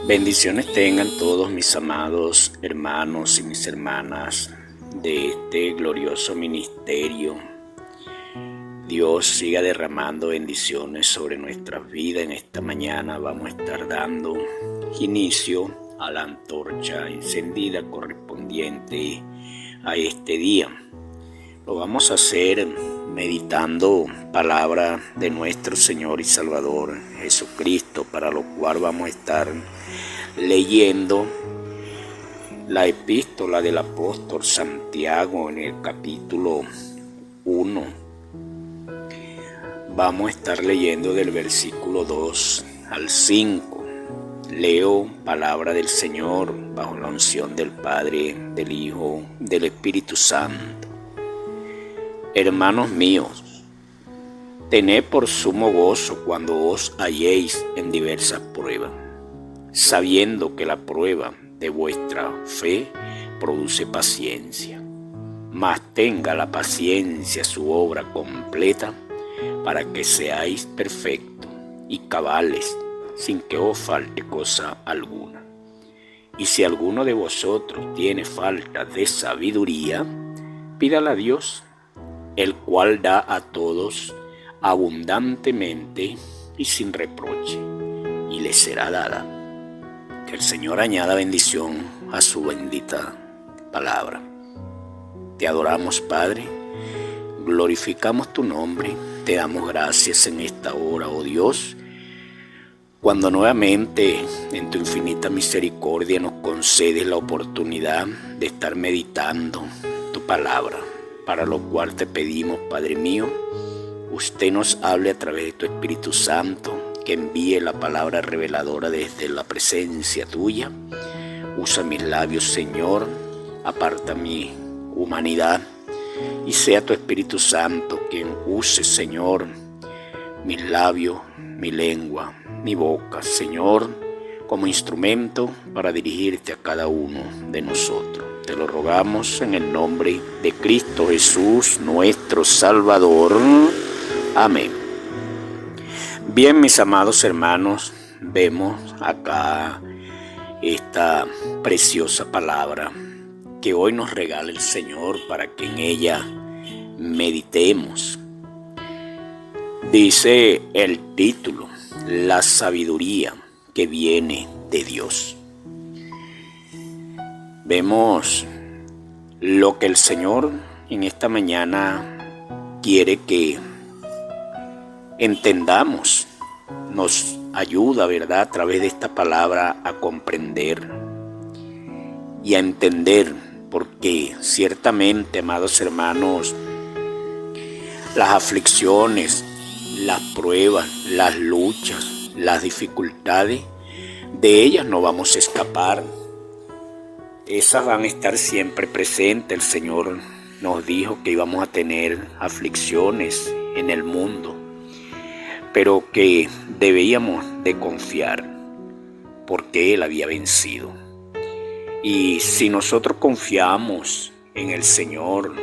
Bendiciones tengan todos mis amados hermanos y mis hermanas de este glorioso ministerio. Dios siga derramando bendiciones sobre nuestras vidas. En esta mañana vamos a estar dando inicio a la antorcha encendida correspondiente a este día. Lo vamos a hacer meditando palabra de nuestro Señor y Salvador Jesucristo, para lo cual vamos a estar leyendo la epístola del apóstol Santiago en el capítulo 1. Vamos a estar leyendo del versículo 2 al 5. Leo palabra del Señor bajo la unción del Padre, del Hijo, del Espíritu Santo. Hermanos míos, tened por sumo gozo cuando os halléis en diversas pruebas, sabiendo que la prueba de vuestra fe produce paciencia. Mas tenga la paciencia su obra completa, para que seáis perfectos y cabales, sin que os falte cosa alguna. Y si alguno de vosotros tiene falta de sabiduría, pídala a Dios, el cual da a todos abundantemente y sin reproche, y le será dada. Que el Señor añada bendición a su bendita palabra. Te adoramos, Padre, glorificamos tu nombre, te damos gracias en esta hora, oh Dios, cuando nuevamente en tu infinita misericordia nos concedes la oportunidad de estar meditando tu palabra, para lo cual te pedimos, Padre mío, usted nos hable a través de tu Espíritu Santo, que envíe la palabra reveladora desde la presencia tuya. Usa mis labios, Señor, aparta mi humanidad, y sea tu Espíritu Santo quien use, Señor, mis labios, mi lengua, mi boca, Señor, como instrumento para dirigirte a cada uno de nosotros. Te lo rogamos en el nombre de Cristo Jesús, nuestro Salvador. Amén. Bien, mis amados hermanos, vemos acá esta preciosa palabra que hoy nos regala el Señor para que en ella meditemos. Dice el título: la sabiduría que viene de Dios. Vemos lo que el Señor en esta mañana quiere que entendamos, nos ayuda, ¿verdad?, a través de esta palabra a comprender y a entender, porque ciertamente, amados hermanos, las aflicciones, las pruebas, las luchas, las dificultades, de ellas no vamos a escapar. Esas van a estar siempre presentes. El Señor nos dijo que íbamos a tener aflicciones en el mundo, pero que debíamos de confiar, porque Él había vencido. Y si nosotros confiamos en el Señor,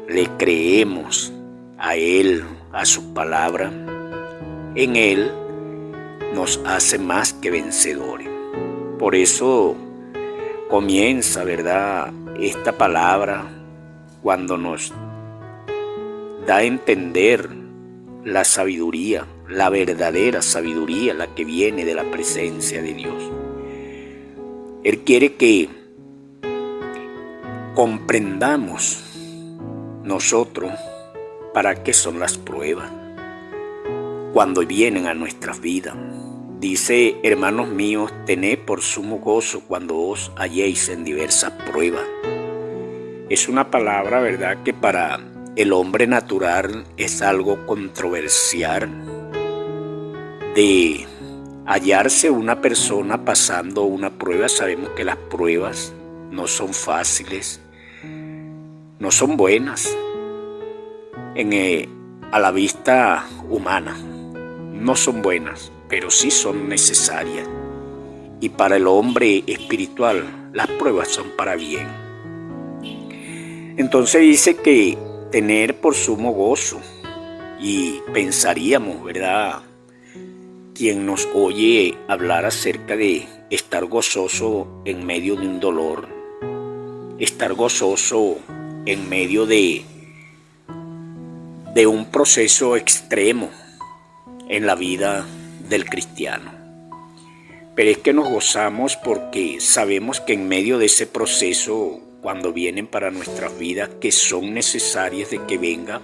le creemos a Él, a su palabra, en Él nos hace más que vencedores. Por eso comienza, ¿verdad?, esta palabra cuando nos da a entender la sabiduría, la verdadera sabiduría, la que viene de la presencia de Dios. Él quiere que comprendamos nosotros para qué son las pruebas cuando vienen a nuestras vidas. Dice: hermanos míos, tened por sumo gozo cuando os halléis en diversas pruebas. Es una palabra, ¿verdad?, que para el hombre natural es algo controversial, de hallarse una persona pasando una prueba. Sabemos que las pruebas no son fáciles, no son buenas a la vista humana, no son buenas, pero sí son necesarias. Y para el hombre espiritual, las pruebas son para bien. Entonces dice que tener por sumo gozo, y pensaríamos, ¿verdad?, quien nos oye hablar acerca de estar gozoso en medio de un dolor, estar gozoso en medio de un proceso extremo en la vida del cristiano. Pero es que nos gozamos porque sabemos que en medio de ese proceso, cuando vienen para nuestras vidas, que son necesarias de que venga,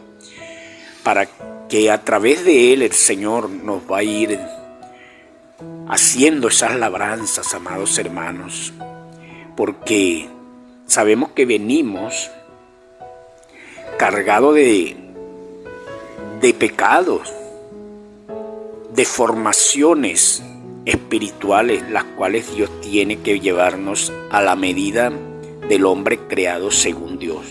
para que a través de él el Señor nos va a ir haciendo esas labranzas, amados hermanos, porque sabemos que venimos cargados de pecados, de formaciones espirituales, las cuales Dios tiene que llevarnos a la medida del hombre creado según Dios.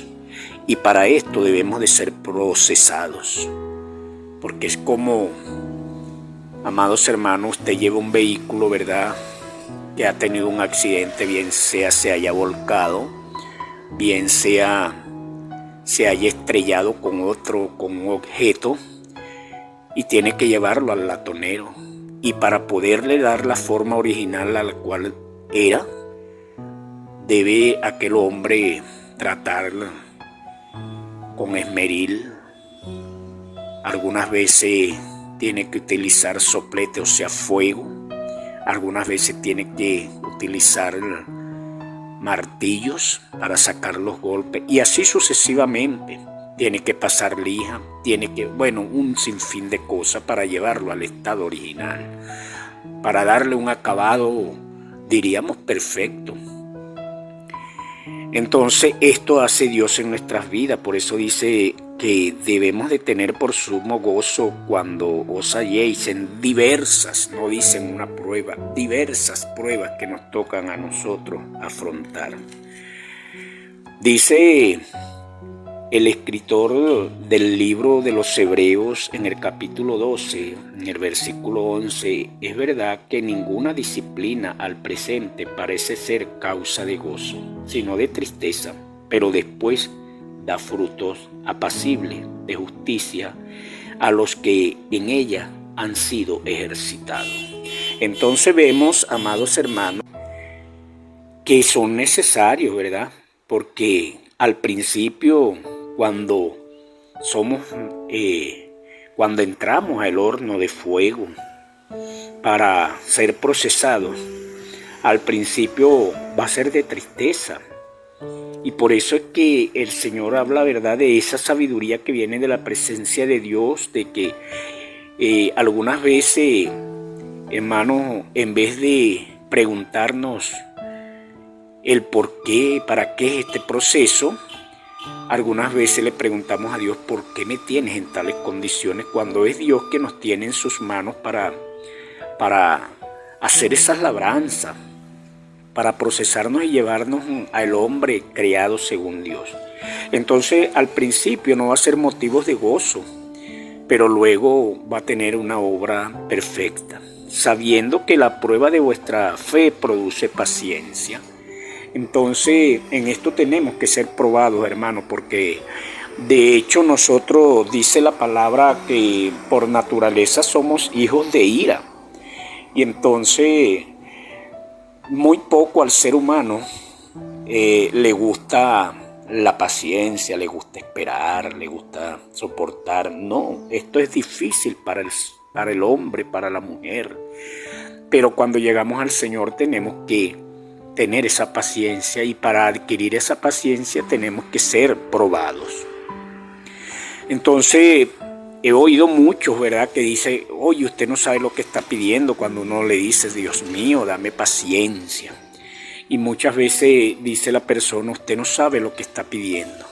Y para esto debemos de ser procesados, porque es como, amados hermanos, usted lleva un vehículo, ¿verdad?, que ha tenido un accidente, bien sea se haya volcado, bien sea se haya estrellado con un objeto, y tiene que llevarlo al latonero. Y para poderle dar la forma original a la cual era, debe aquel hombre tratarla con esmeril. Algunas veces tiene que utilizar soplete, o sea, fuego. Algunas veces tiene que utilizar martillos para sacar los golpes, y así sucesivamente. Tiene que pasar lija, un sinfín de cosas para llevarlo al estado original, para darle un acabado, diríamos, perfecto. Entonces esto hace Dios en nuestras vidas. Por eso dice que debemos de tener por sumo gozo cuando os halléis en diversas, no dicen una prueba, diversas pruebas que nos tocan a nosotros afrontar. Dice el escritor del libro de los Hebreos en el capítulo 12, en el versículo 11, es verdad que ninguna disciplina al presente parece ser causa de gozo, sino de tristeza, pero después da frutos apacibles de justicia a los que en ella han sido ejercitados. Entonces vemos, amados hermanos, que son necesarios, ¿verdad? Porque al principio, cuando entramos al horno de fuego para ser procesados, al principio va a ser de tristeza. Y por eso es que el Señor habla, ¿verdad?, de esa sabiduría que viene de la presencia de Dios, de que algunas veces, hermanos, en vez de preguntarnos el por qué, para qué es este proceso, algunas veces le preguntamos a Dios: ¿por qué me tienes en tales condiciones?, cuando es Dios que nos tiene en sus manos para hacer esas labranzas, para procesarnos y llevarnos al hombre creado según Dios. Entonces, al principio no va a ser motivos de gozo, pero luego va a tener una obra perfecta, sabiendo que la prueba de vuestra fe produce paciencia. Entonces, en esto tenemos que ser probados, hermanos, porque de hecho nosotros, dice la palabra, que por naturaleza somos hijos de ira. Y entonces, muy poco al ser humano le gusta la paciencia, le gusta esperar, le gusta soportar. No, esto es difícil para el hombre, para la mujer. Pero cuando llegamos al Señor tenemos que tener esa paciencia, y para adquirir esa paciencia tenemos que ser probados. Entonces, he oído muchos, ¿verdad?, que dicen: oye, usted no sabe lo que está pidiendo, cuando uno le dice: Dios mío, dame paciencia. Y muchas veces dice la persona: usted no sabe lo que está pidiendo.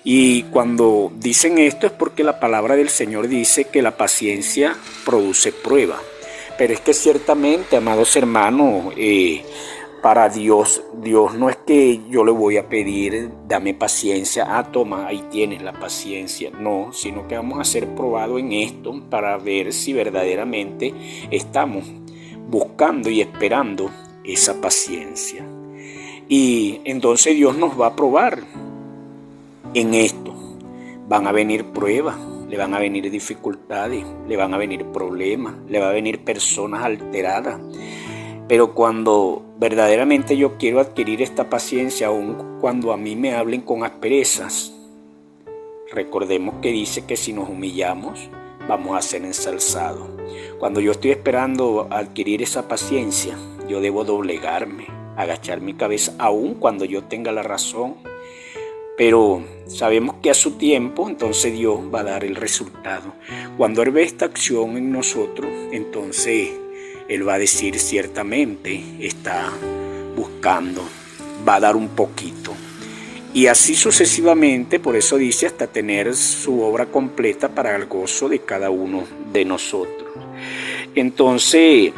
Y cuando dicen esto es porque la palabra del Señor dice que la paciencia produce prueba. Pero es que ciertamente, amados hermanos, para Dios no es que yo le voy a pedir: dame paciencia, toma, ahí tienes la paciencia. No, sino que vamos a ser probados en esto para ver si verdaderamente estamos buscando y esperando esa paciencia. Y entonces Dios nos va a probar en esto. Van a venir pruebas, le van a venir dificultades, le van a venir problemas, le va a venir personas alteradas. Pero cuando verdaderamente yo quiero adquirir esta paciencia, aun cuando a mí me hablen con asperezas, recordemos que dice que si nos humillamos, vamos a ser ensalzados. Cuando yo estoy esperando adquirir esa paciencia, yo debo doblegarme, agachar mi cabeza, aun cuando yo tenga la razón. Pero sabemos que a su tiempo, entonces Dios va a dar el resultado. Cuando Él ve esta acción en nosotros, entonces Él va a decir ciertamente, está buscando, va a dar un poquito. Y así sucesivamente, por eso dice, hasta tener su obra completa para el gozo de cada uno de nosotros. Entonces,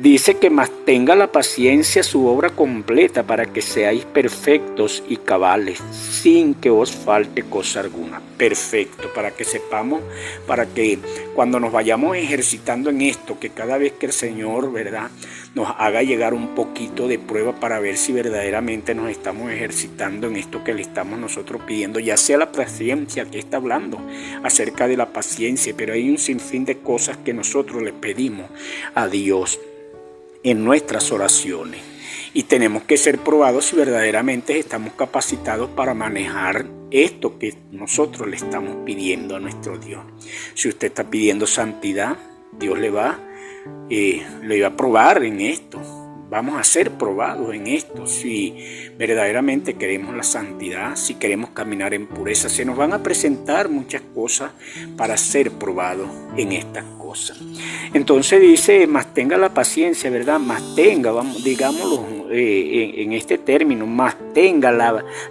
dice que más tenga la paciencia su obra completa para que seáis perfectos y cabales, sin que os falte cosa alguna. Perfecto, para que sepamos, para que cuando nos vayamos ejercitando en esto, que cada vez que el Señor, ¿verdad?, nos haga llegar un poquito de prueba para ver si verdaderamente nos estamos ejercitando en esto que le estamos nosotros pidiendo, ya sea la paciencia que está hablando acerca de la paciencia, pero hay un sinfín de cosas que nosotros le pedimos a Dios en nuestras oraciones, y tenemos que ser probados si verdaderamente estamos capacitados para manejar esto que nosotros le estamos pidiendo a nuestro Dios. Si usted está pidiendo santidad, Dios le va a probar en esto. Vamos a ser probados en esto si verdaderamente queremos la santidad, si queremos caminar en pureza. Se nos van a presentar muchas cosas para ser probados en estas cosas. Entonces dice, más tenga la paciencia, ¿verdad? Más tenga, vamos, digámoslo en este término, más tenga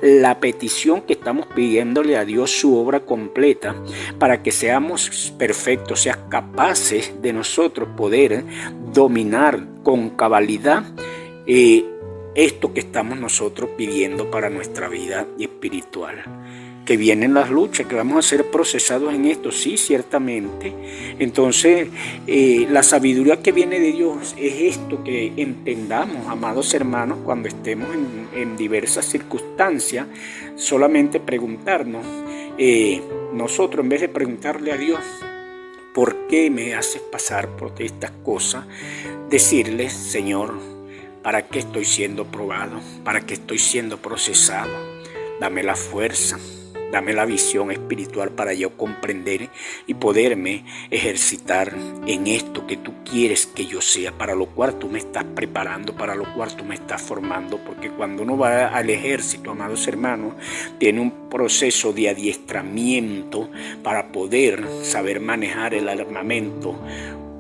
la petición que estamos pidiéndole a Dios, su obra completa, para que seamos perfectos, seas capaces de nosotros poder dominar con cabalidad esto que estamos nosotros pidiendo para nuestra vida espiritual. Que vienen las luchas, que vamos a ser procesados en esto, sí, ciertamente. Entonces, la sabiduría que viene de Dios es esto, que entendamos, amados hermanos, cuando estemos en diversas circunstancias, solamente preguntarnos, nosotros en vez de preguntarle a Dios, ¿por qué me haces pasar por estas cosas? Decirle, Señor, ¿para qué estoy siendo probado? ¿Para qué estoy siendo procesado? Dame la fuerza, dame la visión espiritual para yo comprender y poderme ejercitar en esto que tú quieres que yo sea, para lo cual tú me estás preparando, para lo cual tú me estás formando, porque cuando uno va al ejército, amados hermanos, tiene un proceso de adiestramiento para poder saber manejar el armamento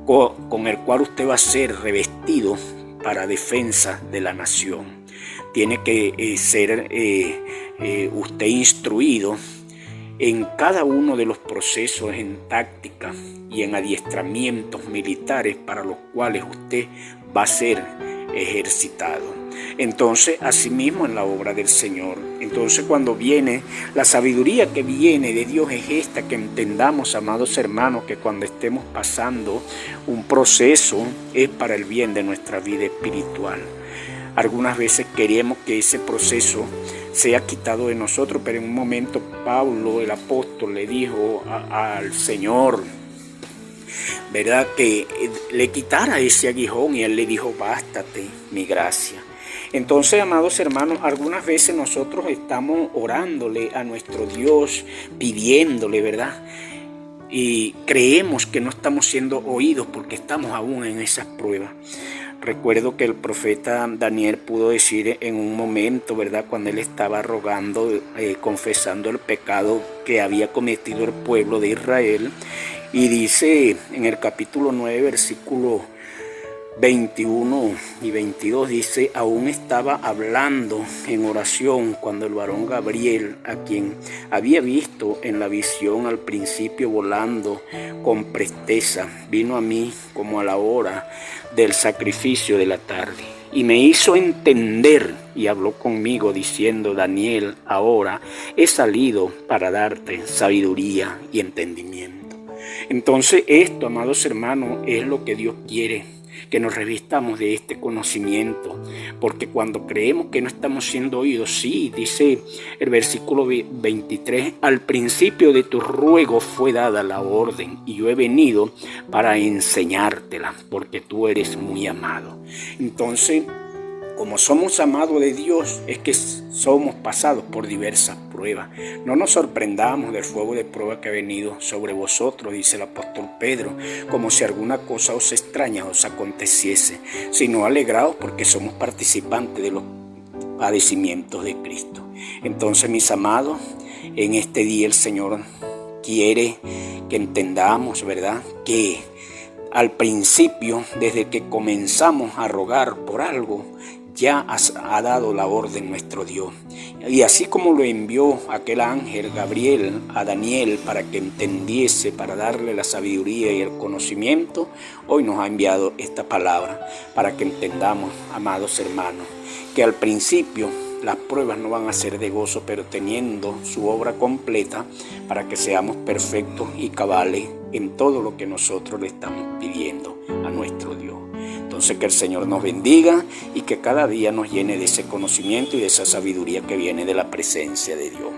con el cual usted va a ser revestido para defensa de la nación. Tiene que ser usted instruido en cada uno de los procesos, en táctica y en adiestramientos militares para los cuales usted va a ser ejercitado. Entonces, asimismo en la obra del Señor. Entonces, cuando viene la sabiduría que viene de Dios, es esta, que entendamos, amados hermanos, que cuando estemos pasando un proceso es para el bien de nuestra vida espiritual. Algunas veces queremos que ese proceso sea quitado de nosotros, pero en un momento Pablo, el apóstol, le dijo al Señor, ¿verdad?, que le quitara ese aguijón, y él le dijo, bástate mi gracia. Entonces, amados hermanos, algunas veces nosotros estamos orándole a nuestro Dios, pidiéndole, ¿verdad?, y creemos que no estamos siendo oídos porque estamos aún en esas pruebas. Recuerdo que el profeta Daniel pudo decir en un momento, ¿verdad?, cuando él estaba rogando, confesando el pecado que había cometido el pueblo de Israel, y dice en el capítulo 9, versículo 21 y 22, dice, aún estaba hablando en oración cuando el varón Gabriel, a quien había visto en la visión al principio volando con presteza, vino a mí como a la hora del sacrificio de la tarde, y me hizo entender y habló conmigo diciendo, Daniel, ahora he salido para darte sabiduría y entendimiento. Entonces esto, amados hermanos, es lo que Dios quiere, que nos revistamos de este conocimiento, porque cuando creemos que no estamos siendo oídos, sí, dice el versículo 23, al principio de tu ruego fue dada la orden y yo he venido para enseñártela, porque tú eres muy amado. Entonces, como somos amados de Dios, es que somos pasados por diversas pruebas. No nos sorprendamos del fuego de prueba que ha venido sobre vosotros, dice el apóstol Pedro, como si alguna cosa os extraña os aconteciese, sino alegraos porque somos participantes de los padecimientos de Cristo. Entonces, mis amados, en este día el Señor quiere que entendamos, ¿verdad?, que al principio, desde que comenzamos a rogar por algo, ya ha dado la orden nuestro Dios. Y así como lo envió aquel ángel Gabriel a Daniel para que entendiese, para darle la sabiduría y el conocimiento, hoy nos ha enviado esta palabra para que entendamos, amados hermanos, que al principio las pruebas no van a ser de gozo, pero teniendo su obra completa para que seamos perfectos y cabales en todo lo que nosotros le estamos pidiendo a nuestro Dios. Entonces, que el Señor nos bendiga y que cada día nos llene de ese conocimiento y de esa sabiduría que viene de la presencia de Dios.